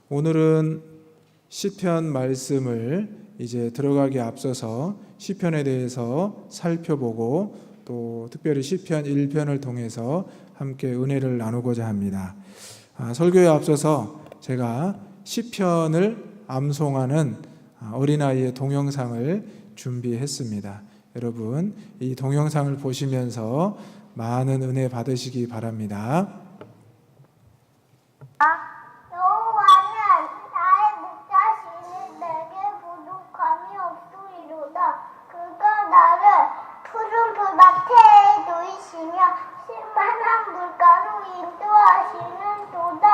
오늘은 시편 말씀을 이제 들어가기 앞서서 시편에 대해서 살펴보고 또 특별히 시편 1편을 통해서 함께 은혜를 나누고자 합니다. 설교에 앞서서 제가 시편을 암송하는 어린아이의 동영상을 준비했습니다. 여러분, 이 동영상을 보시면서 많은 은혜 받으시기 바랍니다. 여호와는 나의 목자시니 내게 부족함이 없으리로다. 그가 나를 푸른 풀밭에 놓이시며 신만한 물가로 인도하시는도다.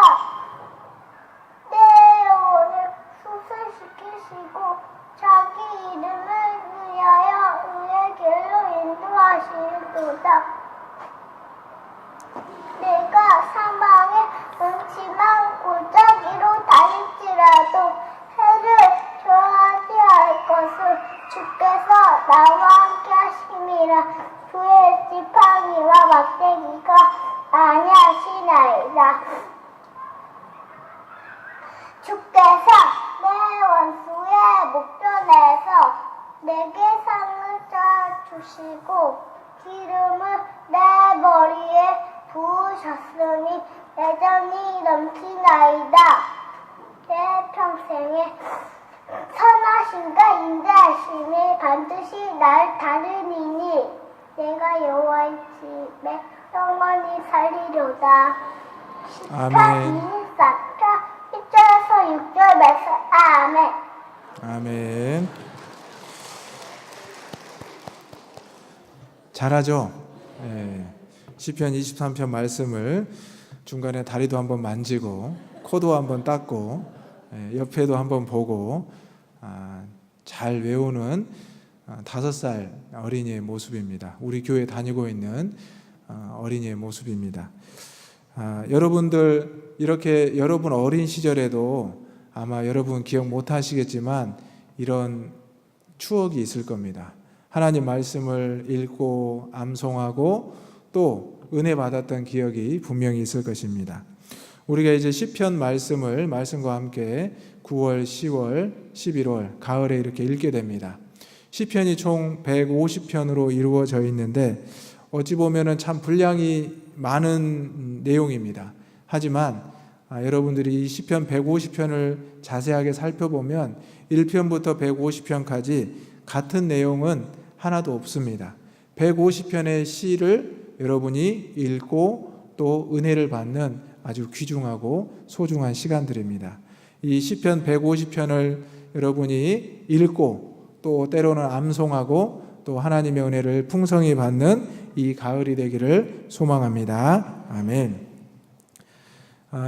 내 영혼을 소생시키시고 자기 이름을 위하여 의의 길로 인도하시는도다. 내가 사망의 음침한 골짜기로 다닐지라도 해를 좋아하지 할 것은 주께서 나와 함께 하심이라. 그의 지팡이와 막대기가 안위하시나이다. 주께서 내 원수의 목전에서 내게 상을 짜주시고 기름을 내 머리에 부으셨으니 여전히 넘치나이다. 내 평생에 선하심과 인자하심이 반드시 날 따르니니 내가 여호와의 집에 영원히 살리로다. 아멘. 24편 1절에서 6절 말씀. 아멘. 아멘. 잘하죠? 네. 시편 23편 말씀을 중간에 다리도 한번 만지고 코도 한번 닦고 옆에도 한번 보고 잘 외우는 5살 어린이의 모습입니다. 우리 교회 다니고 있는 어린이의 모습입니다. 여러분들 이렇게 여러분 어린 시절에도 아마 여러분 기억 못 하시겠지만 이런 추억이 있을 겁니다. 하나님 말씀을 읽고 암송하고 또 은혜 받았던 기억이 분명히 있을 것입니다. 우리가 이제 시편 말씀과 함께 9월, 10월, 11월 가을에 이렇게 읽게 됩니다. 시편이 총 150편으로 이루어져 있는데 어찌 보면은 참 분량이 많은 내용입니다. 하지만 여러분들이 이 시편 150편을 자세하게 살펴보면 1편부터 150편까지 같은 내용은 하나도 없습니다. 150편의 시를 여러분이 읽고 또 은혜를 받는 아주 귀중하고 소중한 시간들입니다. 이 시편 150편을 여러분이 읽고 또 때로는 암송하고 또 하나님의 은혜를 풍성히 받는 이 가을이 되기를 소망합니다. 아멘.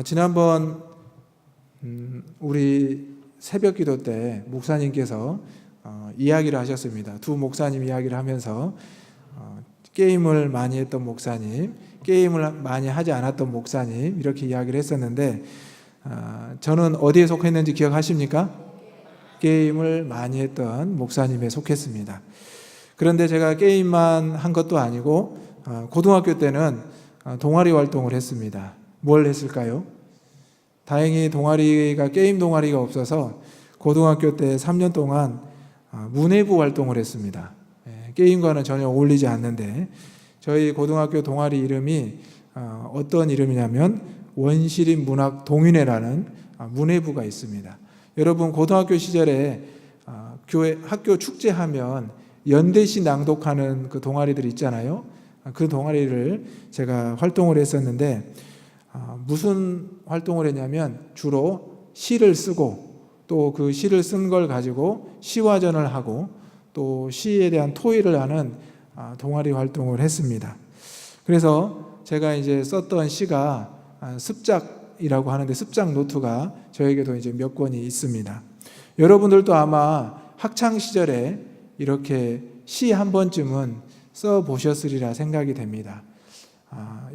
지난번 우리 새벽 기도 때 목사님께서 이야기를 하셨습니다. 두 목사님 이야기를 하면서 게임을 많이 했던 목사님, 게임을 많이 하지 않았던 목사님 이렇게 이야기를 했었는데 저는 어디에 속했는지 기억하십니까? 게임을 많이 했던 목사님에 속했습니다. 그런데 제가 게임만 한 것도 아니고 고등학교 때는 동아리 활동을 했습니다. 뭘 했을까요? 다행히 게임 동아리가 없어서 고등학교 때 3년 동안 문예부 활동을 했습니다. 게임과는 전혀 어울리지 않는데 저희 고등학교 동아리 이름이 어떤 이름이냐면 원시림 문학 동인회라는 문예부가 있습니다. 여러분 고등학교 시절에 학교 축제하면 연대시 낭독하는 그 동아리들 있잖아요. 그 동아리를 제가 활동을 했었는데 무슨 활동을 했냐면 주로 시를 쓰고 또 그 시를 쓴 걸 가지고 시화전을 하고 또 시에 대한 토의를 하는 동아리 활동을 했습니다. 그래서 제가 이제 썼던 시가 습작이라고 하는데 습작 노트가 저에게도 이제 몇 권이 있습니다. 여러분들도 아마 학창 시절에 이렇게 시 한 번쯤은 써 보셨으리라 생각이 됩니다.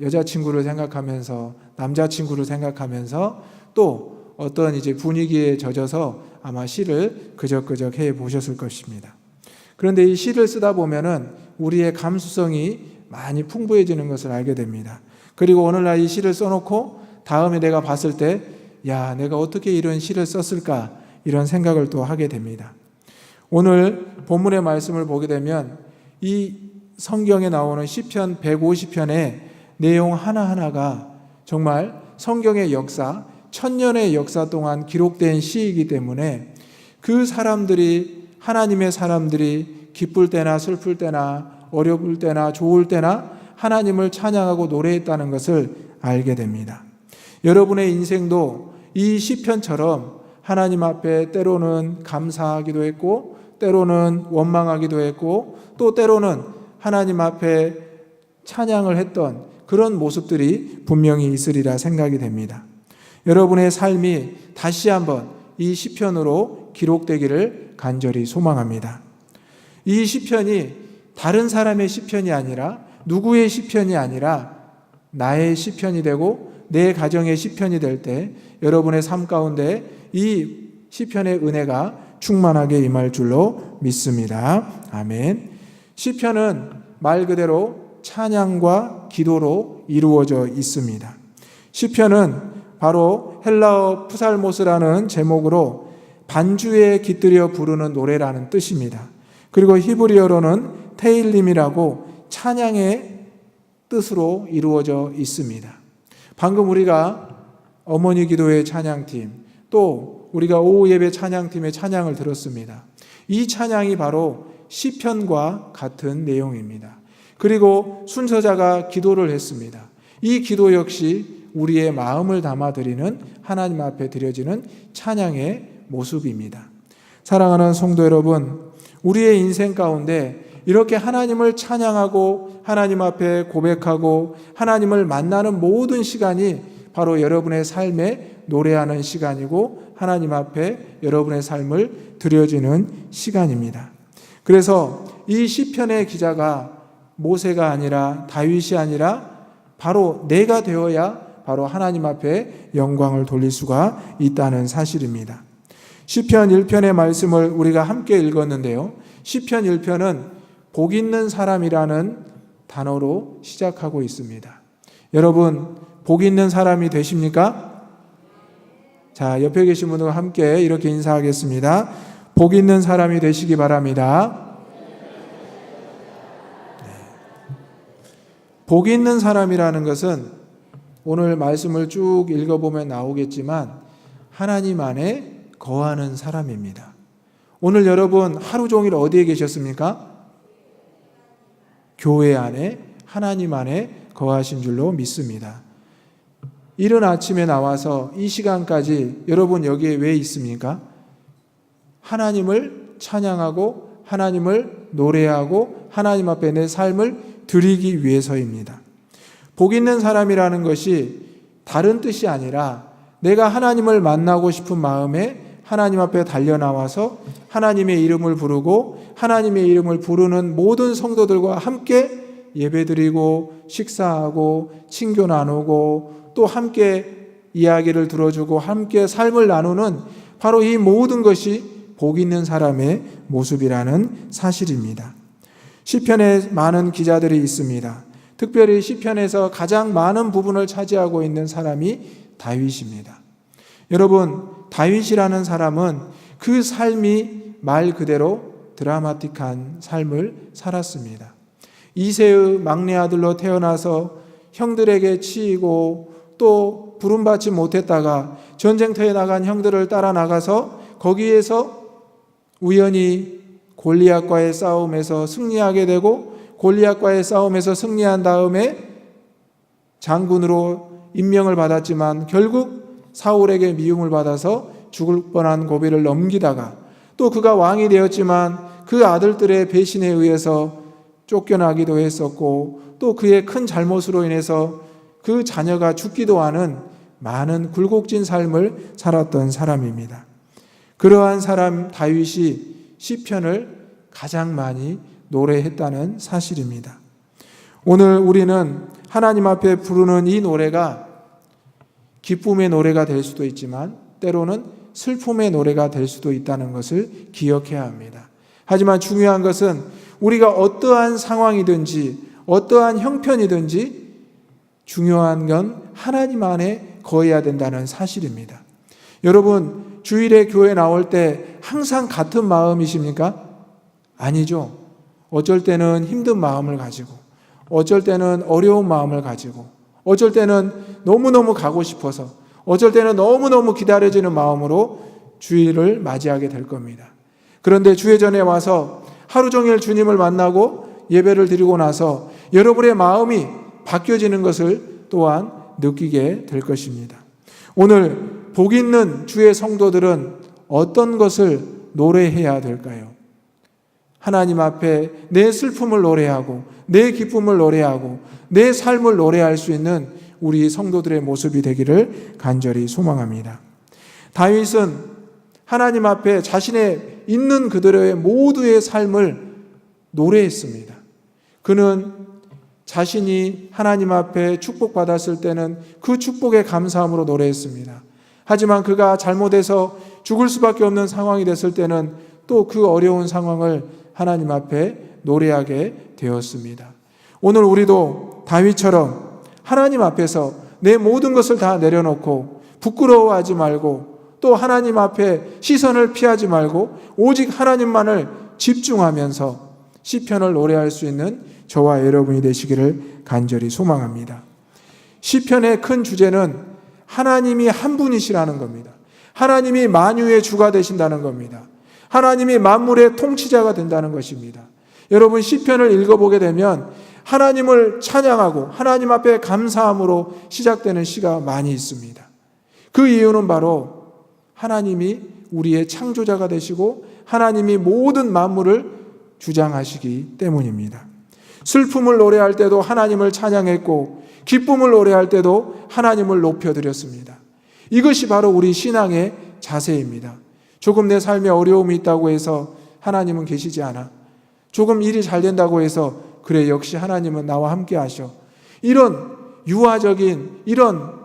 여자친구를 생각하면서 남자친구를 생각하면서 또 어떤 이제 분위기에 젖어서 아마 시를 그적그적 해 보셨을 것입니다. 그런데 이 시를 쓰다 보면은 우리의 감수성이 많이 풍부해지는 것을 알게 됩니다. 그리고 오늘날 이 시를 써놓고 다음에 내가 봤을 때 야, 내가 어떻게 이런 시를 썼을까? 이런 생각을 또 하게 됩니다. 오늘 본문의 말씀을 보게 되면 이 성경에 나오는 시편 150편의 내용 하나하나가 정말 성경의 역사, 천년의 역사 동안 기록된 시이기 때문에 그 사람들이, 하나님의 사람들이 기쁠 때나 슬플 때나 어려울 때나 좋을 때나 하나님을 찬양하고 노래했다는 것을 알게 됩니다. 여러분의 인생도 이 시편처럼 하나님 앞에 때로는 감사하기도 했고, 때로는 원망하기도 했고, 또 때로는 하나님 앞에 찬양을 했던 그런 모습들이 분명히 있으리라 생각이 됩니다. 여러분의 삶이 다시 한번 이 시편으로 기록되기를 간절히 소망합니다. 이 시편이 다른 사람의 시편이 아니라, 누구의 시편이 아니라 나의 시편이 되고 내 가정의 시편이 될 때 여러분의 삶 가운데 이 시편의 은혜가 충만하게 임할 줄로 믿습니다. 아멘. 시편은 말 그대로 찬양과 기도로 이루어져 있습니다. 시편은 바로 헬라어 푸살모스라는 제목으로 반주에 깃들여 부르는 노래라는 뜻입니다. 그리고 히브리어로는 테일림이라고 찬양의 뜻으로 이루어져 있습니다. 방금 우리가 어머니 기도회 찬양팀, 또 우리가 오후 예배 찬양팀의 찬양을 들었습니다. 이 찬양이 바로 시편과 같은 내용입니다. 그리고 순서자가 기도를 했습니다. 이 기도 역시 우리의 마음을 담아드리는, 하나님 앞에 드려지는 찬양의 모습입니다. 사랑하는 성도 여러분, 우리의 인생 가운데 이렇게 하나님을 찬양하고 하나님 앞에 고백하고 하나님을 만나는 모든 시간이 바로 여러분의 삶에 노래하는 시간이고 하나님 앞에 여러분의 삶을 드려지는 시간입니다. 그래서 이 시편의 기자가 모세가 아니라 다윗이 아니라 바로 내가 되어야 바로 하나님 앞에 영광을 돌릴 수가 있다는 사실입니다. 시편 1편의 말씀을 우리가 함께 읽었는데요. 시편 1편은 복 있는 사람이라는 단어로 시작하고 있습니다. 여러분, 복 있는 사람이 되십니까? 자, 옆에 계신 분들과 함께 이렇게 인사하겠습니다. 복 있는 사람이 되시기 바랍니다. 복 있는 사람이라는 것은 오늘 말씀을 쭉 읽어보면 나오겠지만 하나님 안에 거하는 사람입니다. 오늘 여러분 하루 종일 어디에 계셨습니까? 교회 안에, 하나님 안에 거하신 줄로 믿습니다. 이른 아침에 나와서 이 시간까지 여러분 여기에 왜 있습니까? 하나님을 찬양하고 하나님을 노래하고 하나님 앞에 내 삶을 드리기 위해서입니다. 복 있는 사람이라는 것이 다른 뜻이 아니라 내가 하나님을 만나고 싶은 마음에 하나님 앞에 달려나와서 하나님의 이름을 부르고 하나님의 이름을 부르는 모든 성도들과 함께 예배드리고 식사하고 친교 나누고 또 함께 이야기를 들어주고 함께 삶을 나누는 바로 이 모든 것이 복 있는 사람의 모습이라는 사실입니다. 시편에 많은 기자들이 있습니다. 특별히 시편에서 가장 많은 부분을 차지하고 있는 사람이 다윗입니다. 여러분, 다윗이라는 사람은 그 삶이 말 그대로 드라마틱한 삶을 살았습니다. 이새의 막내 아들로 태어나서 형들에게 치이고 또 부름받지 못했다가 전쟁터에 나간 형들을 따라 나가서 거기에서 우연히 골리앗과의 싸움에서 승리하게 되고 골리앗과의 싸움에서 승리한 다음에 장군으로 임명을 받았지만 결국 사울에게 미움을 받아서 죽을 뻔한 고비를 넘기다가 또 그가 왕이 되었지만 그 아들들의 배신에 의해서 쫓겨나기도 했었고 또 그의 큰 잘못으로 인해서 그 자녀가 죽기도 하는 많은 굴곡진 삶을 살았던 사람입니다. 그러한 사람 다윗이 시편을 가장 많이 노래했다는 사실입니다. 오늘 우리는 하나님 앞에 부르는 이 노래가 기쁨의 노래가 될 수도 있지만 때로는 슬픔의 노래가 될 수도 있다는 것을 기억해야 합니다. 하지만 중요한 것은 우리가 어떠한 상황이든지 어떠한 형편이든지 중요한 건 하나님 안에 거해야 된다는 사실입니다. 여러분, 주일에 교회 나올 때 항상 같은 마음이십니까? 아니죠. 어쩔 때는 힘든 마음을 가지고, 어쩔 때는 어려운 마음을 가지고, 어쩔 때는 너무너무 가고 싶어서, 어쩔 때는 너무너무 기다려지는 마음으로 주일을 맞이하게 될 겁니다. 그런데 주회전에 와서 하루 종일 주님을 만나고 예배를 드리고 나서 여러분의 마음이 바뀌어지는 것을 또한 느끼게 될 것입니다. 오늘 복 있는 주의 성도들은 어떤 것을 노래해야 될까요? 하나님 앞에 내 슬픔을 노래하고 내 기쁨을 노래하고 내 삶을 노래할 수 있는 우리 성도들의 모습이 되기를 간절히 소망합니다. 다윗은 하나님 앞에 자신의 있는 그대로의 모두의 삶을 노래했습니다. 그는 자신이 하나님 앞에 축복받았을 때는 그 축복에 감사함으로 노래했습니다. 하지만 그가 잘못해서 죽을 수밖에 없는 상황이 됐을 때는 또 그 어려운 상황을 하나님 앞에 노래하게 되었습니다. 오늘 우리도 다윗처럼 하나님 앞에서 내 모든 것을 다 내려놓고 부끄러워하지 말고 또 하나님 앞에 시선을 피하지 말고 오직 하나님만을 집중하면서 시편을 노래할 수 있는 저와 여러분이 되시기를 간절히 소망합니다. 시편의 큰 주제는 하나님이 한 분이시라는 겁니다. 하나님이 만유의 주가 되신다는 겁니다. 하나님이 만물의 통치자가 된다는 것입니다. 여러분, 시편을 읽어보게 되면 하나님을 찬양하고 하나님 앞에 감사함으로 시작되는 시가 많이 있습니다. 그 이유는 바로 하나님이 우리의 창조자가 되시고 하나님이 모든 만물을 주장하시기 때문입니다. 슬픔을 노래할 때도 하나님을 찬양했고 기쁨을 노래할 때도 하나님을 높여드렸습니다. 이것이 바로 우리 신앙의 자세입니다. 조금 내 삶에 어려움이 있다고 해서 하나님은 계시지 않아. 조금 일이 잘 된다고 해서 그래, 역시 하나님은 나와 함께 하셔. 이런 유아적인, 이런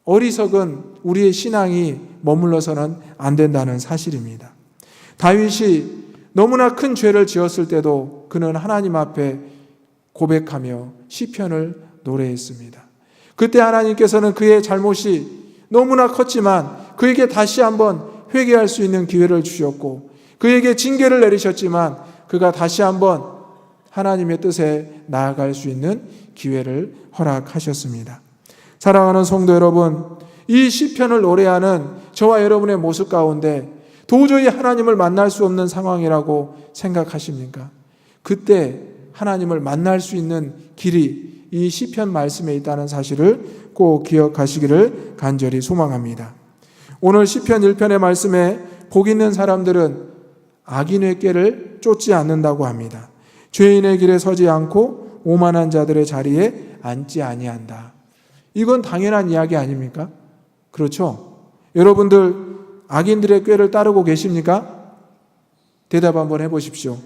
어리석은 우리의 신앙이 머물러서는 안 된다는 사실입니다. 다윗이 너무나 큰 죄를 지었을 때도 그는 하나님 앞에 고백하며 시편을 노래했습니다. 그때 하나님께서는 그의 잘못이 너무나 컸지만 그에게 다시 한번 회개할 수 있는 기회를 주셨고 그에게 징계를 내리셨지만 그가 다시 한번 하나님의 뜻에 나아갈 수 있는 기회를 허락하셨습니다. 사랑하는 성도 여러분, 이 시편을 노래하는 저와 여러분의 모습 가운데 도저히 하나님을 만날 수 없는 상황이라고 생각하십니까? 그때 하나님을 만날 수 있는 길이 이 시편 말씀에 있다는 사실을 꼭 기억하시기를 간절히 소망합니다. 오늘 시편 1편의 말씀에 복 있는 사람들은 악인의 꾀를 쫓지 않는다고 합니다. 죄인의 길에 서지 않고 오만한 자들의 자리에 앉지 아니한다. 이건 당연한 이야기 아닙니까? 그렇죠? 여러분들 악인들의 꾀를 따르고 계십니까? 대답 한번 해보십시오.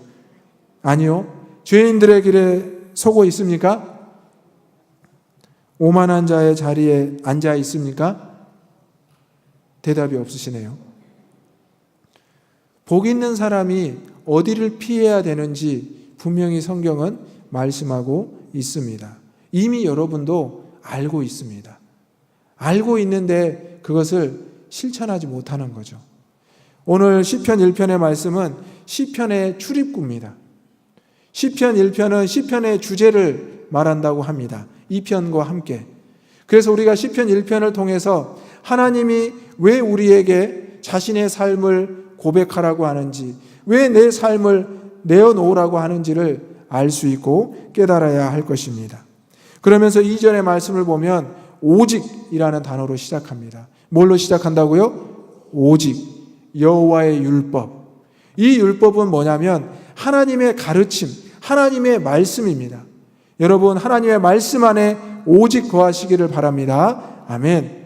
아니요. 죄인들의 길에 서고 있습니까? 오만한 자의 자리에 앉아 있습니까? 대답이 없으시네요. 복 있는 사람이 어디를 피해야 되는지 분명히 성경은 말씀하고 있습니다. 이미 여러분도 알고 있습니다. 알고 있는데 그것을 실천하지 못하는 거죠. 오늘 시편 1편의 말씀은 시편의 출입구입니다. 시편 1편은 시편의 주제를 말한다고 합니다. 2편과 함께. 그래서 우리가 시편 1편을 통해서 하나님이 왜 우리에게 자신의 삶을 고백하라고 하는지, 왜 내 삶을 내어놓으라고 하는지를 알 수 있고 깨달아야 할 것입니다. 그러면서 이전의 말씀을 보면 오직이라는 단어로 시작합니다. 뭘로 시작한다고요? 오직, 여호와의 율법. 이 율법은 뭐냐면 하나님의 가르침, 하나님의 말씀입니다. 여러분, 하나님의 말씀 안에 오직 거하시기를 바랍니다. 아멘.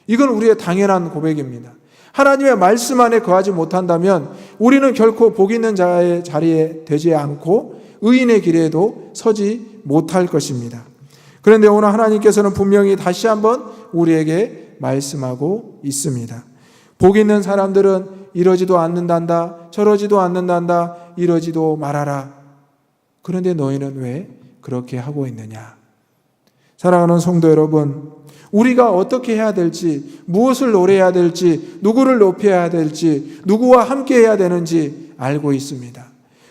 이건 우리의 당연한 고백입니다. 하나님의 말씀 안에 거하지 못한다면 우리는 결코 복 있는 자의 자리에 되지 않고 의인의 길에도 서지 못할 것입니다. 그런데 오늘 하나님께서는 분명히 다시 한번 우리에게 말씀하고 있습니다. 복 있는 사람들은 이러지도 않는단다, 저러지도 않는단다, 이러지도 말아라. 그런데 너희는 왜 그렇게 하고 있느냐? 사랑하는 성도 여러분, 우리가 어떻게 해야 될지, 무엇을 노래해야 될지, 누구를 높여야 될지, 누구와 함께 해야 되는지 알고 있습니다.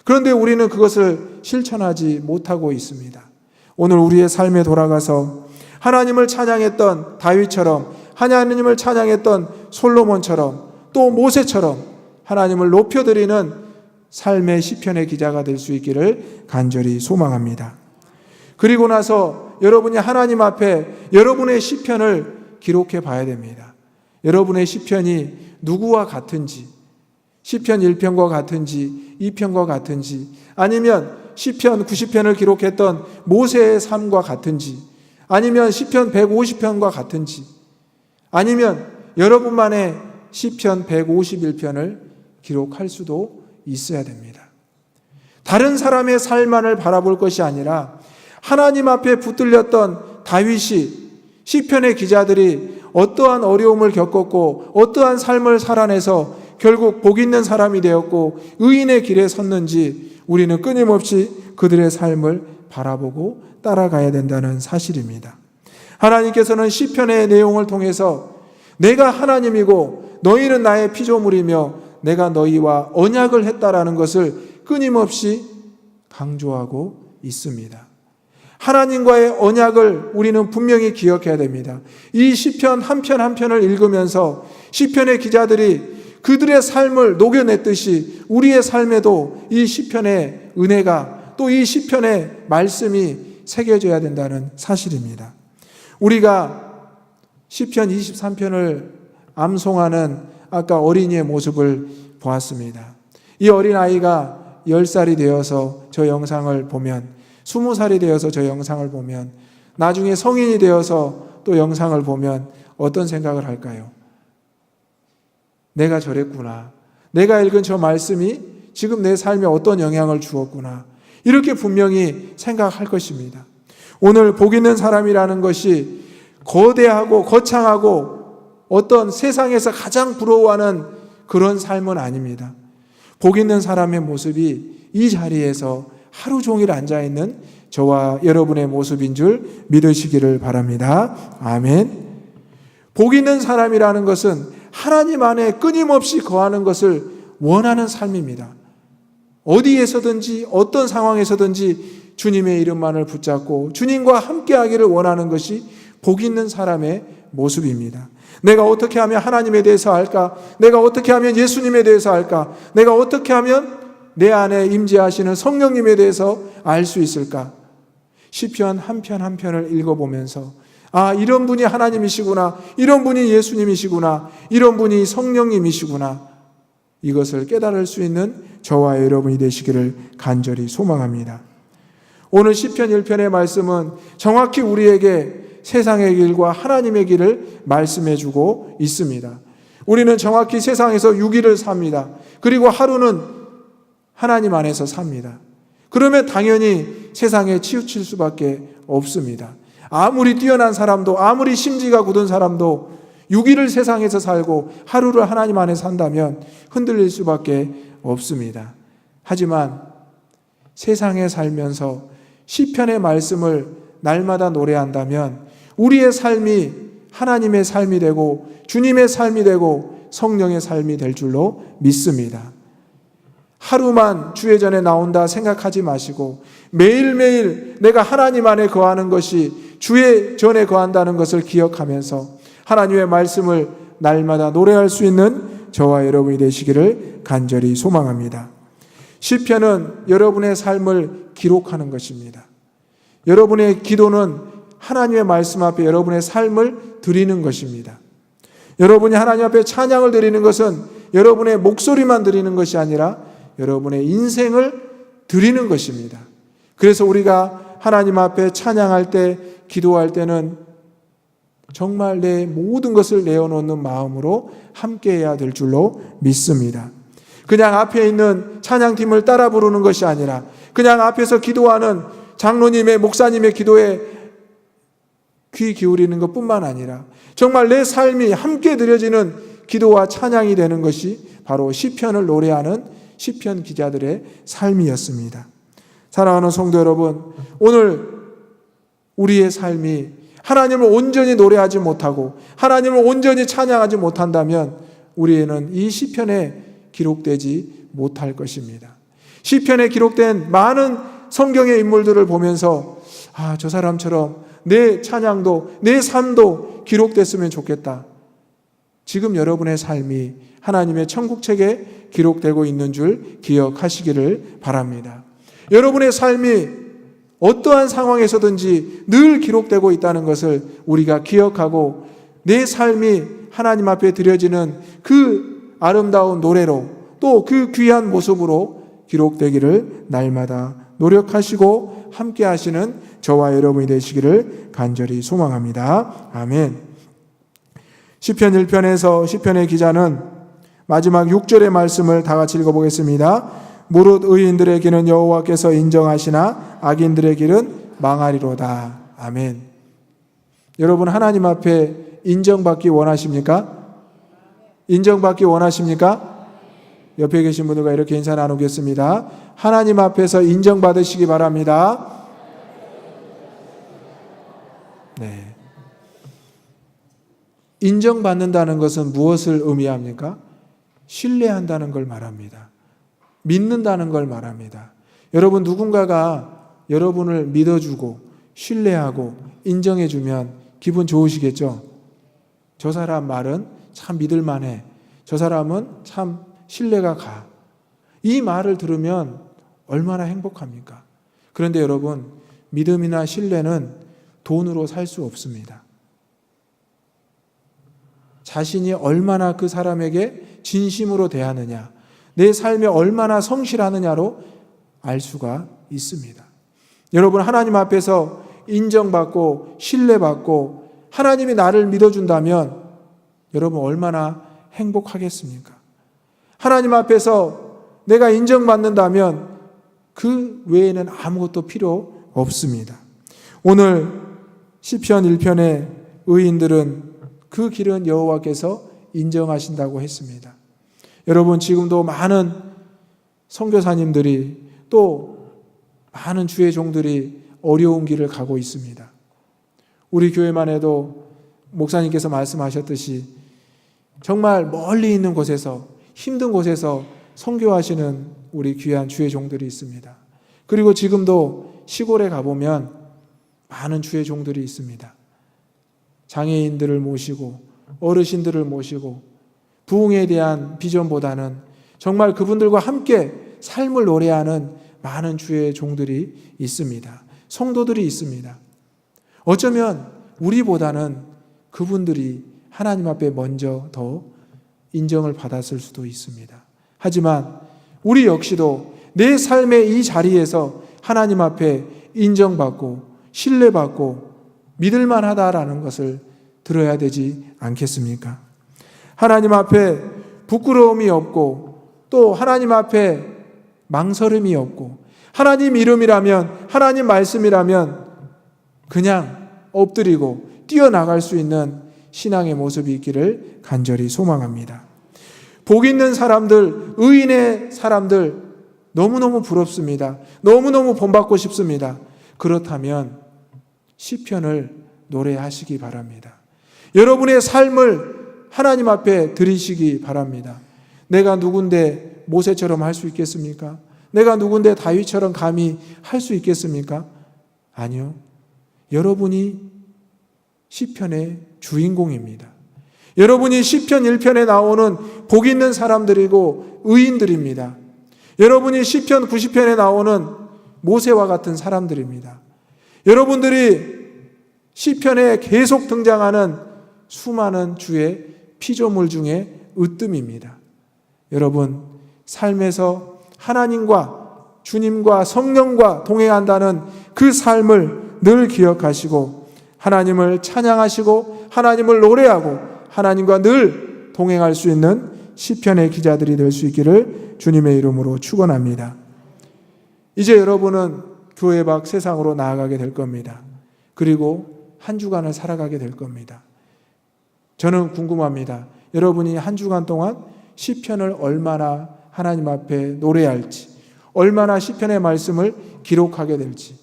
그런데 우리는 그것을 실천하지 못하고 있습니다. 오늘 우리의 삶에 돌아가서 하나님을 찬양했던 다윗처럼, 하나님을 찬양했던 솔로몬처럼, 또 모세처럼 하나님을 높여드리는 삶의 시편의 기자가 될 수 있기를 간절히 소망합니다. 그리고 나서 여러분이 하나님 앞에 여러분의 시편을 기록해 봐야 됩니다. 여러분의 시편이 누구와 같은지, 시편 1편과 같은지 2편과 같은지, 아니면 시편 90편을 기록했던 모세의 삶과 같은지, 아니면 시편 150편과 같은지, 아니면 여러분만의 시편 151편을 기록할 수도 있어야 됩니다. 다른 사람의 삶만을 바라볼 것이 아니라 하나님 앞에 붙들렸던 다윗이, 시편의 기자들이 어떠한 어려움을 겪었고 어떠한 삶을 살아내서 결국 복 있는 사람이 되었고 의인의 길에 섰는지 우리는 끊임없이 그들의 삶을 바라보고 따라가야 된다는 사실입니다. 하나님께서는 시편의 내용을 통해서 내가 하나님이고 너희는 나의 피조물이며 내가 너희와 언약을 했다라는 것을 끊임없이 강조하고 있습니다. 하나님과의 언약을 우리는 분명히 기억해야 됩니다. 이 시편 한 편 한 편을 읽으면서 시편의 기자들이 그들의 삶을 녹여냈듯이 우리의 삶에도 이 시편의 은혜가, 또 이 시편의 말씀이 새겨져야 된다는 사실입니다. 우리가 시편 23편을 암송하는 아까 어린이의 모습을 보았습니다. 이 어린아이가 10살이 되어서 저 영상을 보면, 20살이 되어서 저 영상을 보면, 나중에 성인이 되어서 또 영상을 보면 어떤 생각을 할까요? 내가 저랬구나. 내가 읽은 저 말씀이 지금 내 삶에 어떤 영향을 주었구나. 이렇게 분명히 생각할 것입니다. 오늘 복 있는 사람이라는 것이 거대하고 거창하고 어떤 세상에서 가장 부러워하는 그런 삶은 아닙니다. 복 있는 사람의 모습이 이 자리에서 하루 종일 앉아있는 저와 여러분의 모습인 줄 믿으시기를 바랍니다. 아멘. 복 있는 사람이라는 것은 하나님 안에 끊임없이 거하는 것을 원하는 삶입니다. 어디에서든지 어떤 상황에서든지 주님의 이름만을 붙잡고 주님과 함께하기를 원하는 것이 복 있는 사람의 모습입니다. 내가 어떻게 하면 하나님에 대해서 알까? 내가 어떻게 하면 예수님에 대해서 알까? 내가 어떻게 하면 내 안에 임재하시는 성령님에 대해서 알 수 있을까? 시편 한 편 한 편을 읽어보면서 아, 이런 분이 하나님이시구나, 이런 분이 예수님이시구나, 이런 분이 성령님이시구나, 이것을 깨달을 수 있는 저와 여러분이 되시기를 간절히 소망합니다. 오늘 시편 1편의 말씀은 정확히 우리에게 세상의 길과 하나님의 길을 말씀해 주고 있습니다. 우리는 정확히 세상에서 6일을 삽니다. 그리고 하루는 하나님 안에서 삽니다. 그러면 당연히 세상에 치우칠 수밖에 없습니다. 아무리 뛰어난 사람도, 아무리 심지가 굳은 사람도 6일을 세상에서 살고 하루를 하나님 안에 산다면 흔들릴 수밖에 없습니다. 하지만 세상에 살면서 시편의 말씀을 날마다 노래한다면 우리의 삶이 하나님의 삶이 되고 주님의 삶이 되고 성령의 삶이 될 줄로 믿습니다. 하루만 주의 전에 나온다 생각하지 마시고 매일매일 내가 하나님 안에 거하는 것이 주의 전에 거한다는 것을 기억하면서 하나님의 말씀을 날마다 노래할 수 있는 저와 여러분이 되시기를 간절히 소망합니다. 시편은 여러분의 삶을 기록하는 것입니다. 여러분의 기도는 하나님의 말씀 앞에 여러분의 삶을 드리는 것입니다. 여러분이 하나님 앞에 찬양을 드리는 것은 여러분의 목소리만 드리는 것이 아니라 여러분의 인생을 드리는 것입니다. 그래서 우리가 하나님 앞에 찬양할 때, 기도할 때는 정말 내 모든 것을 내어놓는 마음으로 함께해야 될 줄로 믿습니다. 그냥 앞에 있는 찬양팀을 따라 부르는 것이 아니라 그냥 앞에서 기도하는 장로님의, 목사님의 기도에 귀 기울이는 것뿐만 아니라 정말 내 삶이 함께 드려지는 기도와 찬양이 되는 것이 바로 시편을 노래하는 시편 기자들의 삶이었습니다. 사랑하는 성도 여러분, 오늘 우리의 삶이 하나님을 온전히 노래하지 못하고 하나님을 온전히 찬양하지 못한다면 우리는 이 시편에 기록되지 못할 것입니다. 시편에 기록된 많은 성경의 인물들을 보면서 저 사람처럼 내 찬양도 내 삶도 기록됐으면 좋겠다. 지금 여러분의 삶이 하나님의 천국책에 기록되고 있는 줄 기억하시기를 바랍니다. 여러분의 삶이 어떠한 상황에서든지 늘 기록되고 있다는 것을 우리가 기억하고 내 삶이 하나님 앞에 드려지는 그 아름다운 노래로 또 그 귀한 모습으로 기록되기를 날마다 노력하시고 함께 하시는 저와 여러분이 되시기를 간절히 소망합니다. 아멘. 시편 1편에서 시편의 기자는 마지막 6절의 말씀을 다 같이 읽어보겠습니다. 무릇 의인들의 길은 여호와께서 인정하시나 악인들의 길은 망하리로다. 아멘. 여러분 하나님 앞에 인정받기 원하십니까? 인정받기 원하십니까? 옆에 계신 분들과 이렇게 인사 나누겠습니다. 하나님 앞에서 인정받으시기 바랍니다. 네. 인정받는다는 것은 무엇을 의미합니까? 신뢰한다는 걸 말합니다. 믿는다는 걸 말합니다. 여러분 누군가가 여러분을 믿어주고 신뢰하고 인정해주면 기분 좋으시겠죠? 저 사람 말은 참 믿을만해. 저 사람은 참 신뢰가 가. 이 말을 들으면 얼마나 행복합니까? 그런데 여러분 믿음이나 신뢰는 돈으로 살 수 없습니다. 자신이 얼마나 그 사람에게 진심으로 대하느냐, 내 삶에 얼마나 성실하느냐로 알 수가 있습니다. 여러분 하나님 앞에서 인정받고 신뢰받고 하나님이 나를 믿어준다면 여러분 얼마나 행복하겠습니까? 하나님 앞에서 내가 인정받는다면 그 외에는 아무것도 필요 없습니다. 오늘 시편 1편의 의인들은 그 길은 여호와께서 인정하신다고 했습니다. 여러분 지금도 많은 선교사님들이 또 많은 주의 종들이 어려운 길을 가고 있습니다. 우리 교회만 해도 목사님께서 말씀하셨듯이 정말 멀리 있는 곳에서 힘든 곳에서 선교하시는 우리 귀한 주의 종들이 있습니다. 그리고 지금도 시골에 가보면 많은 주의 종들이 있습니다. 장애인들을 모시고 어르신들을 모시고 부흥에 대한 비전보다는 정말 그분들과 함께 삶을 노래하는 많은 주의 종들이 있습니다. 성도들이 있습니다. 어쩌면 우리보다는 그분들이 하나님 앞에 먼저 더 인정을 받았을 수도 있습니다. 하지만 우리 역시도 내 삶의 이 자리에서 하나님 앞에 인정받고 신뢰받고 믿을만하다라는 것을 들어야 되지 않겠습니까? 하나님 앞에 부끄러움이 없고 또 하나님 앞에 망설임이 없고 하나님 이름이라면 하나님 말씀이라면 그냥 엎드리고 뛰어나갈 수 있는 신앙의 모습이 있기를 간절히 소망합니다. 복 있는 사람들, 의인의 사람들 너무너무 부럽습니다. 너무너무 본받고 싶습니다. 그렇다면 시편을 노래하시기 바랍니다. 여러분의 삶을 하나님 앞에 드리시기 바랍니다. 내가 누군데 모세처럼 할 수 있겠습니까? 내가 누군데 다윗처럼 감히 할 수 있겠습니까? 아니요. 여러분이 시편의 주인공입니다. 여러분이 시편 1편에 나오는 복 있는 사람들이고 의인들입니다. 여러분이 시편 90편에 나오는 모세와 같은 사람들입니다. 여러분들이 시편에 계속 등장하는 수많은 주의 피조물 중에 으뜸입니다. 여러분 삶에서 하나님과 주님과 성령과 동행한다는 그 삶을 늘 기억하시고 하나님을 찬양하시고 하나님을 노래하고 하나님과 늘 동행할 수 있는 시편의 기자들이 될 수 있기를 주님의 이름으로 축원합니다. 이제 여러분은 교회 밖 세상으로 나아가게 될 겁니다. 그리고 한 주간을 살아가게 될 겁니다. 저는 궁금합니다. 여러분이 한 주간 동안 시편을 얼마나 하나님 앞에 노래할지, 얼마나 시편의 말씀을 기록하게 될지,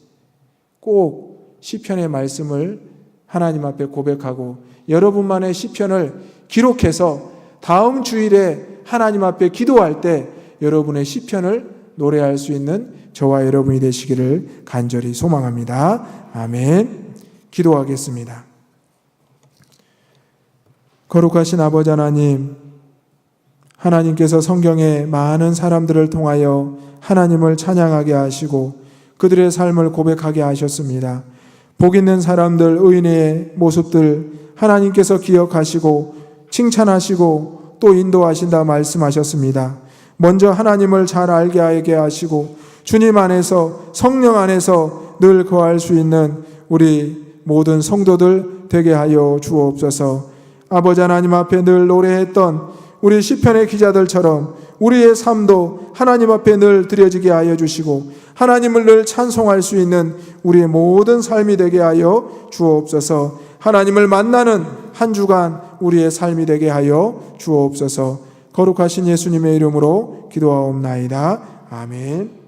꼭 시편의 말씀을 하나님 앞에 고백하고 여러분만의 시편을 기록해서 다음 주일에 하나님 앞에 기도할 때 여러분의 시편을 노래할 수 있는 저와 여러분이 되시기를 간절히 소망합니다. 아멘. 기도하겠습니다. 거룩하신 아버지 하나님, 하나님께서 성경에 많은 사람들을 통하여 하나님을 찬양하게 하시고 그들의 삶을 고백하게 하셨습니다. 복 있는 사람들, 의인의 모습들 하나님께서 기억하시고 칭찬하시고 또 인도하신다 말씀하셨습니다. 먼저 하나님을 잘 알게 하게 하시고 주님 안에서, 성령 안에서 늘 거할 수 있는 우리 모든 성도들 되게 하여 주옵소서. 아버지 하나님 앞에 늘 노래했던 우리 시편의 기자들처럼 우리의 삶도 하나님 앞에 늘 드려지게 하여 주시고 하나님을 늘 찬송할 수 있는 우리의 모든 삶이 되게 하여 주옵소서. 하나님을 만나는 한 주간 우리의 삶이 되게 하여 주옵소서. 거룩하신 예수님의 이름으로 기도하옵나이다. 아멘.